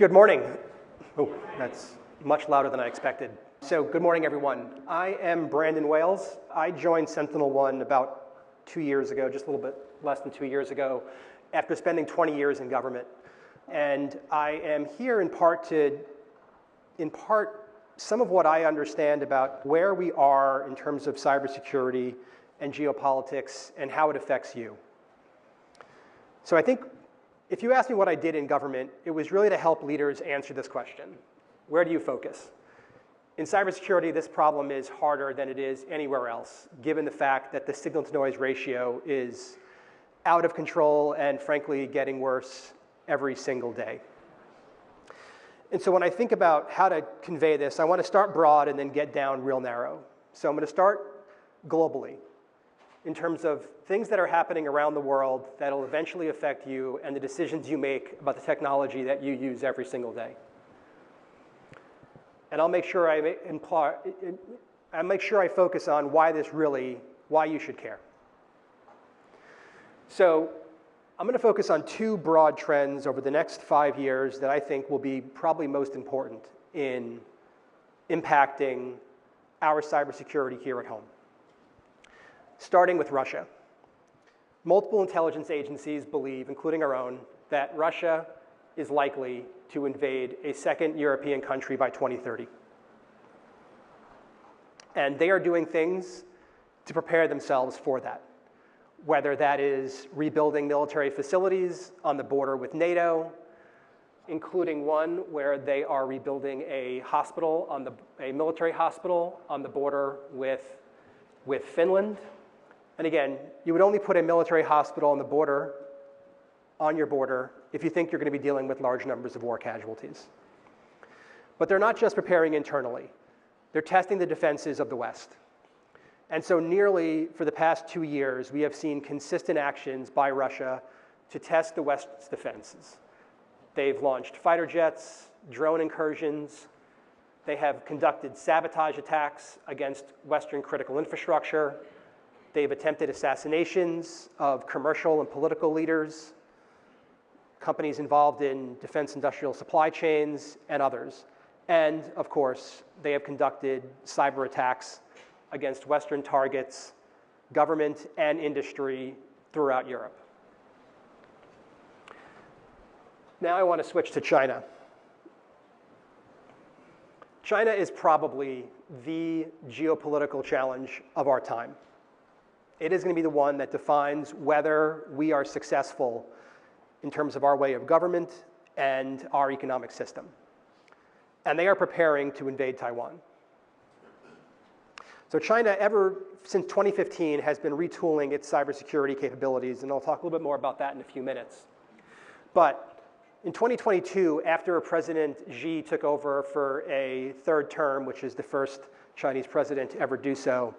Good morning. Oh, that's much louder than I expected. So good morning, everyone. I am Brandon Wales. I joined SentinelOne about 2 years ago, just a little bit less than 2 years ago, after spending 20 years in government. And I am here in part to impart some of what I understand about where we are in terms of cybersecurity and geopolitics and how it affects you. So I think if you ask me what I did in government, it was really to help leaders answer this question. Where do you focus? In cybersecurity, this problem is harder than it is anywhere else, given the fact that the signal-to-noise ratio is out of control and, frankly, getting worse every single day. And so when I think about how to convey this, I want to start broad and then get down real narrow. So I'm going to start globally in terms of things that are happening around the world that will eventually affect you and the decisions you make about the technology that you use every single day. And I'll make sure I focus on why you should care. So I'm going to focus on two broad trends over the next 5 years that I think will be probably most important in impacting our cybersecurity here at home. Starting with Russia. Multiple intelligence agencies believe, including our own, that Russia is likely to invade a second European country by 2030. And they are doing things to prepare themselves for that, whether that is rebuilding military facilities on the border with NATO, including one where they are rebuilding a military hospital on the border with Finland. And again, you would only put a military hospital on your border, if you think you're going to be dealing with large numbers of war casualties. But they're not just preparing internally. They're testing the defenses of the West. And so nearly for the past 2 years, we have seen consistent actions by Russia to test the West's defenses. They've launched fighter jets, drone incursions. They have conducted sabotage attacks against Western critical infrastructure. They've attempted assassinations of commercial and political leaders, companies involved in defense industrial supply chains, and others. And, of course, they have conducted cyber attacks against Western targets, government and industry throughout Europe. Now I want to switch to China. China is probably the geopolitical challenge of our time. It is going to be the one that defines whether we are successful in terms of our way of government and our economic system. And they are preparing to invade Taiwan. So China, ever since 2015, has been retooling its cybersecurity capabilities, and I'll talk a little bit more about that in a few minutes. But in 2022, after President Xi took over for a third term, which is the first Chinese president to ever do so,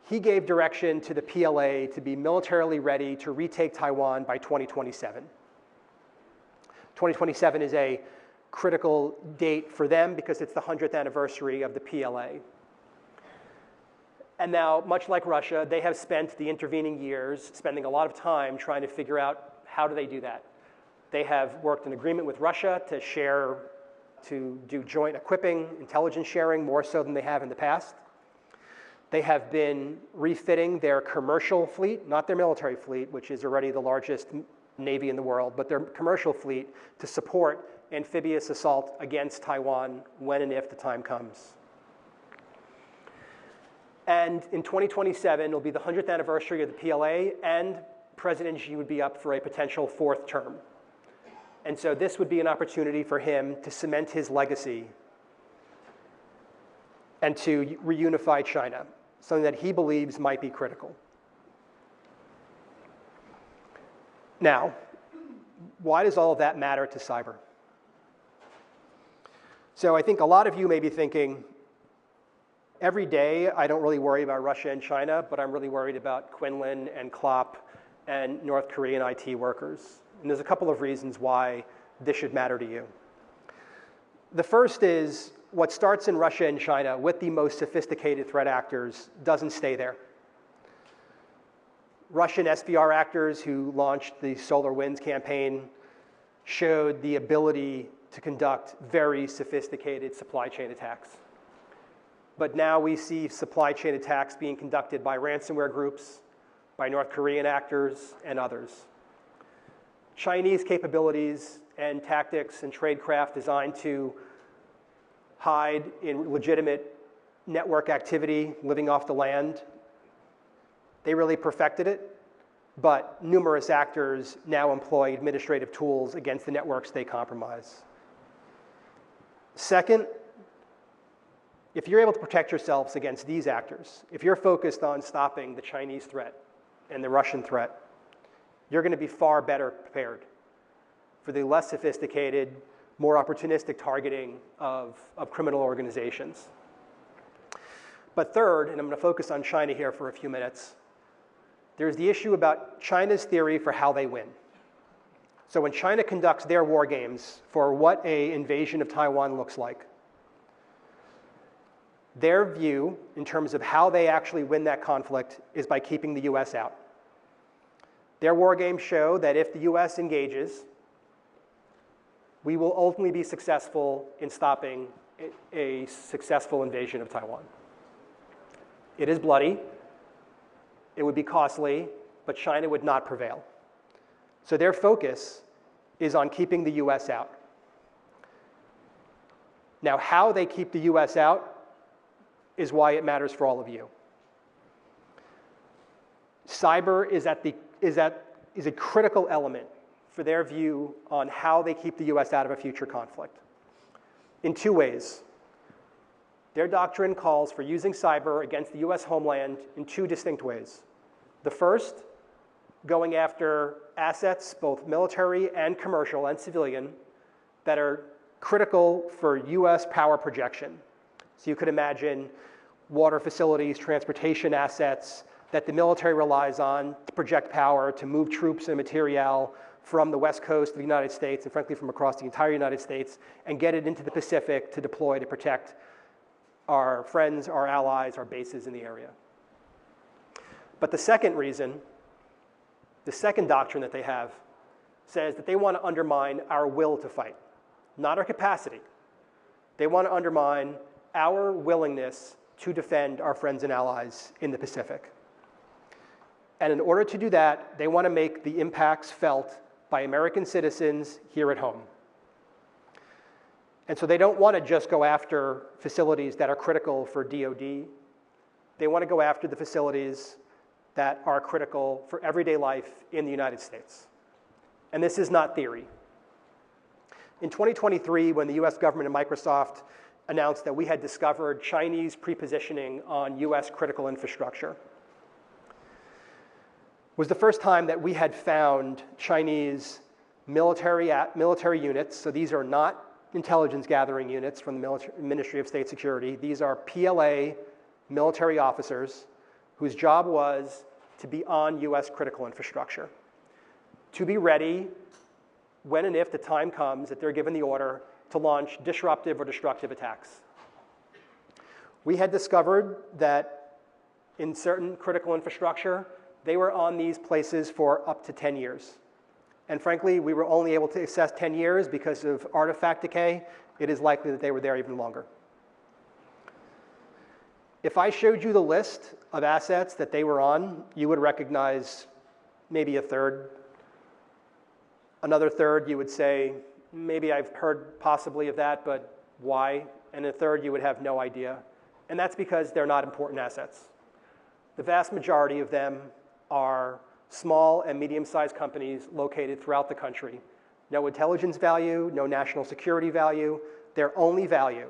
he gave direction to the PLA to be militarily ready to retake Taiwan by 2027. 2027 is a critical date for them because it's the 100th anniversary of the PLA. And now, much like Russia, they have spent the intervening years spending a lot of time trying to figure out how do they do that. They have worked an agreement with Russia to do joint equipping, intelligence sharing, more so than they have in the past. They have been refitting their commercial fleet, not their military fleet, which is already the largest navy in the world, but their commercial fleet to support amphibious assault against Taiwan when and if the time comes. And in 2027, it'll be the 100th anniversary of the PLA, and President Xi would be up for a potential fourth term. And so this would be an opportunity for him to cement his legacy and to reunify China, something that he believes might be critical. Now, why does all of that matter to cyber? So I think a lot of you may be thinking, every day I don't really worry about Russia and China, but I'm really worried about Quinlan and Klopp and North Korean IT workers. And there's a couple of reasons why this should matter to you. The first is what starts in Russia and China with the most sophisticated threat actors doesn't stay there. Russian SVR actors who launched the SolarWinds campaign showed the ability to conduct very sophisticated supply chain attacks. But now we see supply chain attacks being conducted by ransomware groups, by North Korean actors, and others. Chinese capabilities and tactics and tradecraft designed to hide in legitimate network activity living off the land, they really perfected it, but numerous actors now employ administrative tools against the networks they compromise. Second, if you're able to protect yourselves against these actors, if you're focused on stopping the Chinese threat and the Russian threat, you're going to be far better prepared for the less sophisticated, more opportunistic targeting of criminal organizations. But third, and I'm going to focus on China here for a few minutes, there's the issue about China's theory for how they win. So when China conducts their war games for what an invasion of Taiwan looks like, their view in terms of how they actually win that conflict is by keeping the US out. Their war games show that if the US engages, we will ultimately be successful in stopping a successful invasion of Taiwan. It is bloody, it would be costly, but China would not prevail. So their focus is on keeping the US out. Now, how they keep the US out is why it matters for all of you. Cyber is a critical element for their view on how they keep the US out of a future conflict. In two ways. Their doctrine calls for using cyber against the US homeland in two distinct ways. The first, going after assets, both military and commercial and civilian, that are critical for US power projection. So you could imagine water facilities, transportation assets that the military relies on to project power, to move troops and materiel from the west coast of the United States, and frankly from across the entire United States, and get it into the Pacific to deploy to protect our friends, our allies, our bases in the area. But the second reason, the second doctrine that they have, says that they want to undermine our will to fight, not our capacity. They want to undermine our willingness to defend our friends and allies in the Pacific. And in order to do that, they want to make the impacts felt by American citizens here at home. And so they don't want to just go after facilities that are critical for DoD. They want to go after the facilities that are critical for everyday life in the United States. And this is not theory. In 2023, when the US government and Microsoft announced that we had discovered Chinese pre-positioning on US critical infrastructure, was the first time that we had found Chinese military units. So these are not intelligence gathering units from the Ministry of State Security. These are PLA military officers whose job was to be on US critical infrastructure, to be ready when and if the time comes that they're given the order to launch disruptive or destructive attacks. We had discovered that in certain critical infrastructure, they were on these places for up to 10 years. And frankly, we were only able to assess 10 years because of artifact decay. It is likely that they were there even longer. If I showed you the list of assets that they were on, you would recognize maybe a third. Another third, you would say, maybe I've heard possibly of that, but why? And a third, you would have no idea. And that's because they're not important assets. The vast majority of them are small and medium-sized companies located throughout the country. No intelligence value, no national security value. Their only value,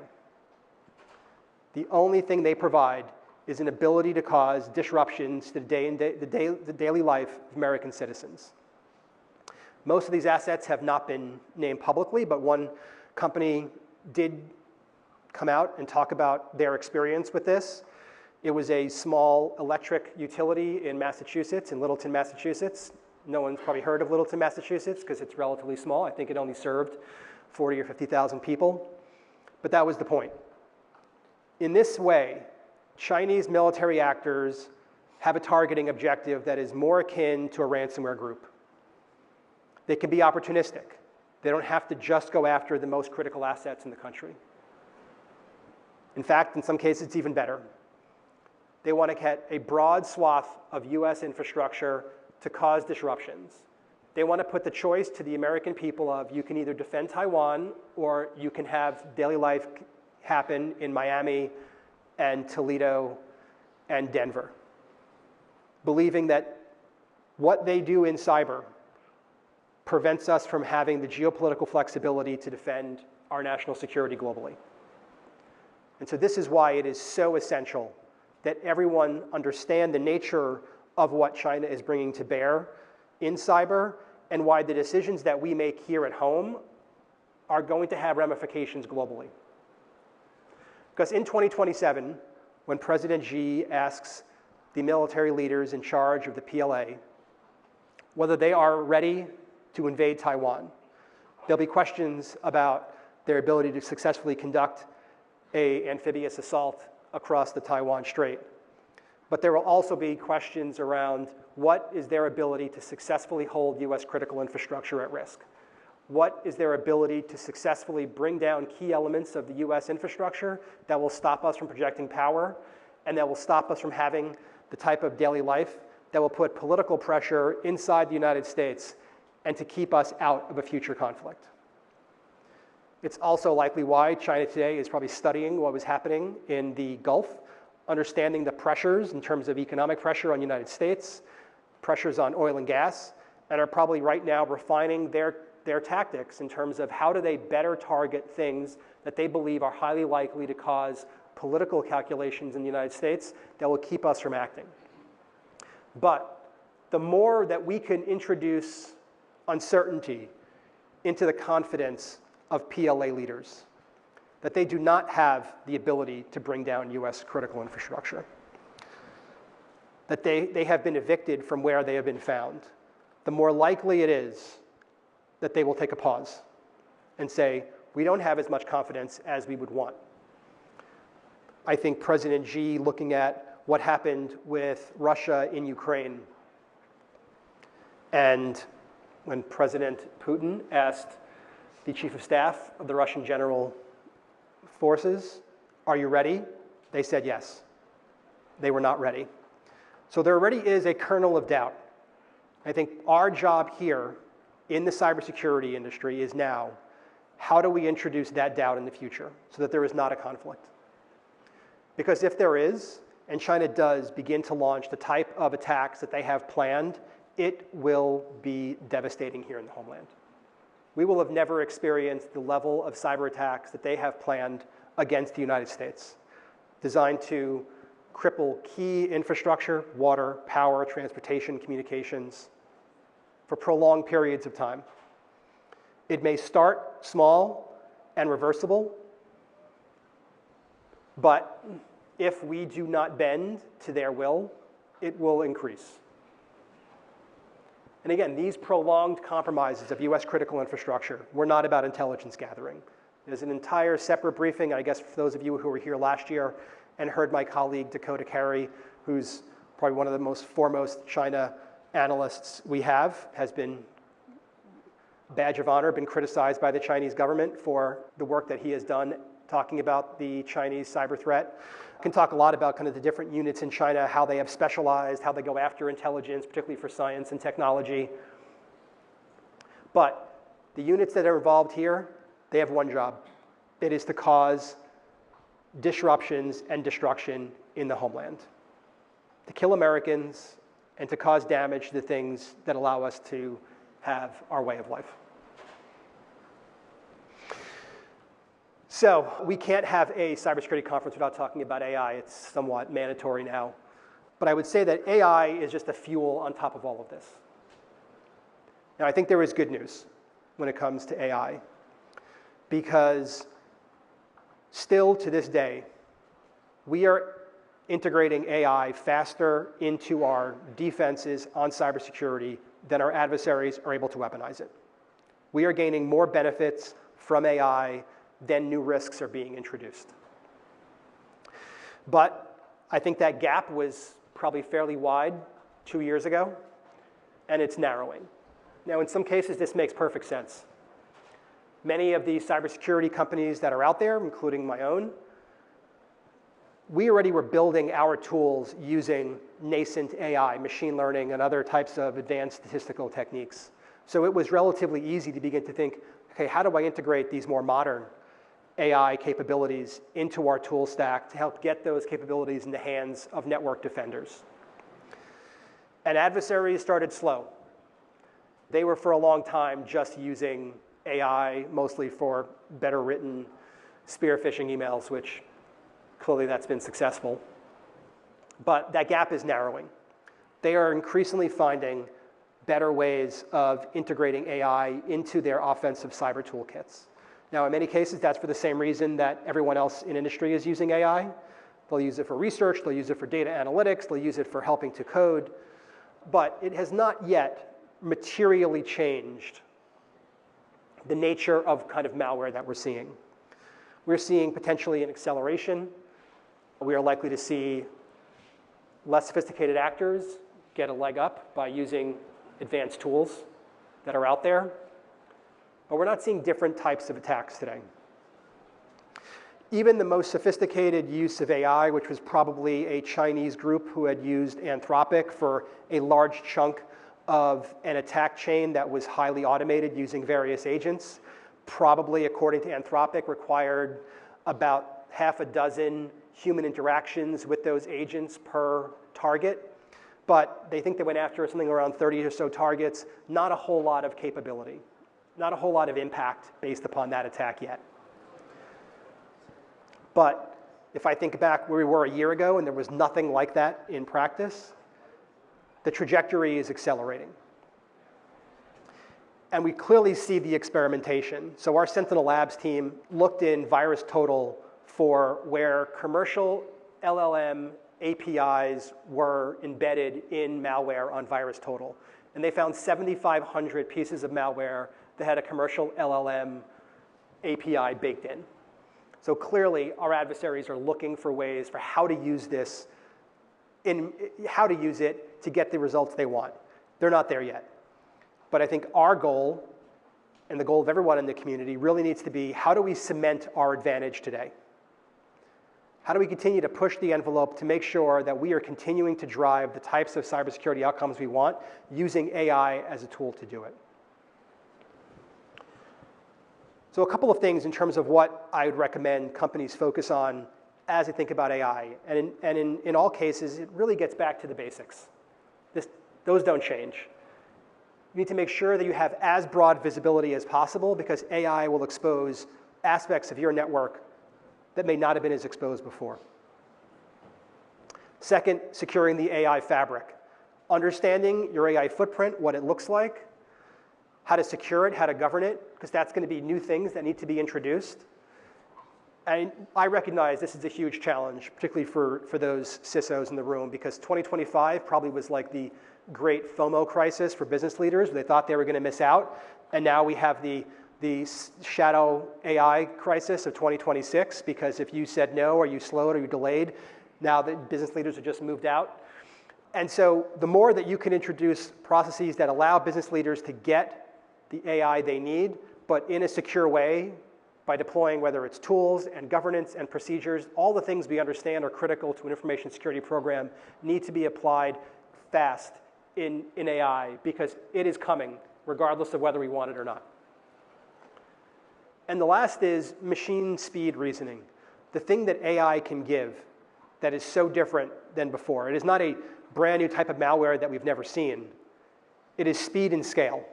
the only thing they provide, is an ability to cause disruptions to the daily life of American citizens. Most of these assets have not been named publicly, but one company did come out and talk about their experience with this. It was a small electric utility in Massachusetts, in Littleton, Massachusetts. No one's probably heard of Littleton, Massachusetts, because it's relatively small. I think it only served 40 or 50,000 people. But that was the point. In this way, Chinese military actors have a targeting objective that is more akin to a ransomware group. They can be opportunistic. They don't have to just go after the most critical assets in the country. In fact, in some cases, it's even better. They want to get a broad swath of US infrastructure to cause disruptions. They want to put the choice to the American people of you can either defend Taiwan or you can have daily life happen in Miami and Toledo and Denver. Believing that what they do in cyber prevents us from having the geopolitical flexibility to defend our national security globally. And so this is why it is so essential that everyone understand the nature of what China is bringing to bear in cyber and why the decisions that we make here at home are going to have ramifications globally. Because in 2027, when President Xi asks the military leaders in charge of the PLA whether they are ready to invade Taiwan, there'll be questions about their ability to successfully conduct an amphibious assault across the Taiwan Strait. But there will also be questions around what is their ability to successfully hold US critical infrastructure at risk? What is their ability to successfully bring down key elements of the US infrastructure that will stop us from projecting power and that will stop us from having the type of daily life that will put political pressure inside the United States and to keep us out of a future conflict? It's also likely why China today is probably studying what was happening in the Gulf, understanding the pressures in terms of economic pressure on the United States, pressures on oil and gas, and are probably right now refining their tactics in terms of how do they better target things that they believe are highly likely to cause political calculations in the United States that will keep us from acting. But the more that we can introduce uncertainty into the confidence of PLA leaders, that they do not have the ability to bring down US critical infrastructure, that they have been evicted from where they have been found, the more likely it is that they will take a pause and say, we don't have as much confidence as we would want. I think President Xi, looking at what happened with Russia in Ukraine, and when President Putin asked the chief of staff of the Russian general forces, are you ready? They said yes. They were not ready. So there already is a kernel of doubt. I think our job here in the cybersecurity industry is now, how do we introduce that doubt in the future so that there is not a conflict? Because if there is, and China does begin to launch the type of attacks that they have planned, it will be devastating here in the homeland. We will have never experienced the level of cyber attacks that they have planned against the United States, designed to cripple key infrastructure, water, power, transportation, communications, for prolonged periods of time. It may start small and reversible, but if we do not bend to their will, it will increase. And again, these prolonged compromises of US critical infrastructure were not about intelligence gathering. There's an entire separate briefing, I guess for those of you who were here last year and heard my colleague Dakota Carey, who's probably one of the most foremost China analysts we have, has been badge of honor, been criticized by the Chinese government for the work that he has done talking about the Chinese cyber threat. Can talk a lot about kind of the different units in China, how they have specialized, how they go after intelligence, particularly for science and technology. But the units that are involved here, they have one job. It is to cause disruptions and destruction in the homeland, to kill Americans and to cause damage to the things that allow us to have our way of life. So we can't have a cybersecurity conference without talking about AI. It's somewhat mandatory now. But I would say that AI is just a fuel on top of all of this. Now, I think there is good news when it comes to AI, because still to this day, we are integrating AI faster into our defenses on cybersecurity than our adversaries are able to weaponize it. We are gaining more benefits from AI than new risks are being introduced. But I think that gap was probably fairly wide 2 years ago, and it's narrowing. Now, in some cases, this makes perfect sense. Many of these cybersecurity companies that are out there, including my own, we already were building our tools using nascent AI, machine learning, and other types of advanced statistical techniques. So it was relatively easy to begin to think, okay, how do I integrate these more modern AI capabilities into our tool stack to help get those capabilities in the hands of network defenders? And adversaries started slow. They were for a long time just using AI, mostly for better written spear phishing emails, which clearly that's been successful. But that gap is narrowing. They are increasingly finding better ways of integrating AI into their offensive cyber toolkits. Now, in many cases, that's for the same reason that everyone else in industry is using AI. They'll use it for research, they'll use it for data analytics, they'll use it for helping to code. But it has not yet materially changed the nature of kind of malware that we're seeing. We're seeing potentially an acceleration. We are likely to see less sophisticated actors get a leg up by using advanced tools that are out there. But we're not seeing different types of attacks today. Even the most sophisticated use of AI, which was probably a Chinese group who had used Anthropic for a large chunk of an attack chain that was highly automated using various agents, probably, according to Anthropic, required about half a dozen human interactions with those agents per target. But they think they went after something around 30 or so targets, not a whole lot of capability, not a whole lot of impact based upon that attack yet. But if I think back where we were a year ago and there was nothing like that in practice, the trajectory is accelerating. And we clearly see the experimentation. So our Sentinel Labs team looked in VirusTotal for where commercial LLM APIs were embedded in malware on VirusTotal. And they found 7,500 pieces of malware that had a commercial LLM API baked in. So clearly, our adversaries are looking for ways for how to use this, how to use it to get the results they want. They're not there yet. But I think our goal, and the goal of everyone in the community, really needs to be, how do we cement our advantage today? How do we continue to push the envelope to make sure that we are continuing to drive the types of cybersecurity outcomes we want using AI as a tool to do it? So a couple of things in terms of what I would recommend companies focus on as they think about AI. And in all cases, it really gets back to the basics. Those don't change. You need to make sure that you have as broad visibility as possible, because AI will expose aspects of your network that may not have been as exposed before. Second, securing the AI fabric. Understanding your AI footprint, what it looks like, how to secure it, how to govern it, because that's going to be new things that need to be introduced. And I recognize this is a huge challenge, particularly for those CISOs in the room, because 2025 probably was like the great FOMO crisis for business leaders. They thought they were going to miss out. And now we have the shadow AI crisis of 2026, because if you said no, or you slowed, or you delayed, now the business leaders have just moved out. And so the more that you can introduce processes that allow business leaders to get the AI they need, but in a secure way, by deploying whether it's tools and governance and procedures, all the things we understand are critical to an information security program need to be applied fast in AI, because it is coming, regardless of whether we want it or not. And the last is machine speed reasoning, the thing that AI can give that is so different than before. It is not a brand new type of malware that we've never seen. It is speed and scale.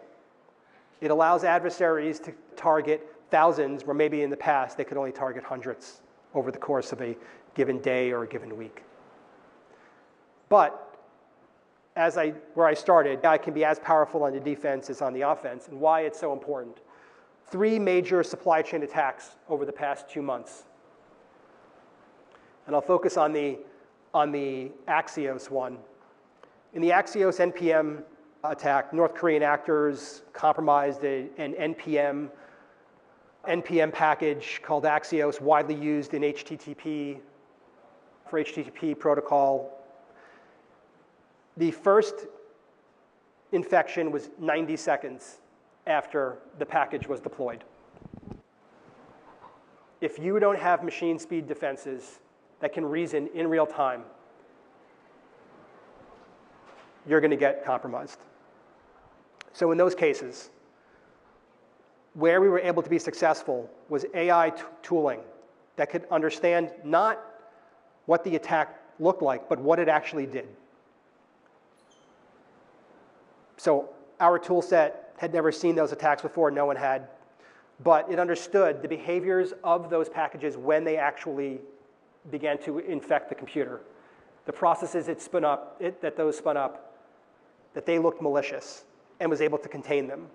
It allows adversaries to target thousands, where maybe in the past they could only target hundreds over the course of a given day or a given week. But where I started, AI can be as powerful on the defense as on the offense, and why it's so important. 3 major supply chain attacks over the past 2 months. And I'll focus on the Axios one. In the Axios NPM attack, North Korean actors compromised an NPM package called Axios, widely used in HTTP, for HTTP protocol. The first infection was 90 seconds after the package was deployed. if you don't have machine speed defenses that can reason in real time, you're going to get compromised. So in those cases, where we were able to be successful was AI tooling that could understand not what the attack looked like, but what it actually did. So our tool set had never seen those attacks before, no one had, but it understood the behaviors of those packages when they actually began to infect the computer. The processes that those spun up, that they looked malicious, and was able to contain them.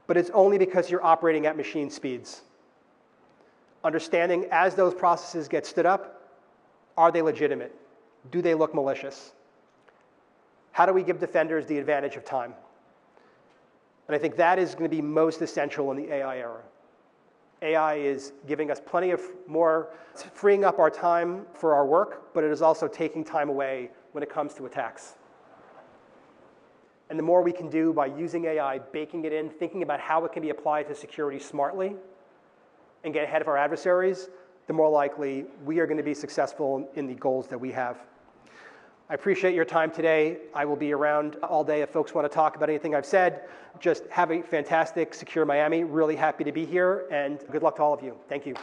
But it's only because you're operating at machine speeds. Understanding as those processes get stood up, are they legitimate? Do they look malicious? How do we give defenders the advantage of time? And I think that is going to be most essential in the AI era. AI is giving us plenty of more, it's freeing up our time for our work, but it is also taking time away when it comes to attacks. And the more we can do by using AI, baking it in, thinking about how it can be applied to security smartly, and get ahead of our adversaries, the more likely we are going to be successful in the goals that we have. I appreciate your time today. I will be around all day if folks want to talk about anything I've said. Just have a fantastic Secure Miami. Really happy to be here, and good luck to all of you. Thank you.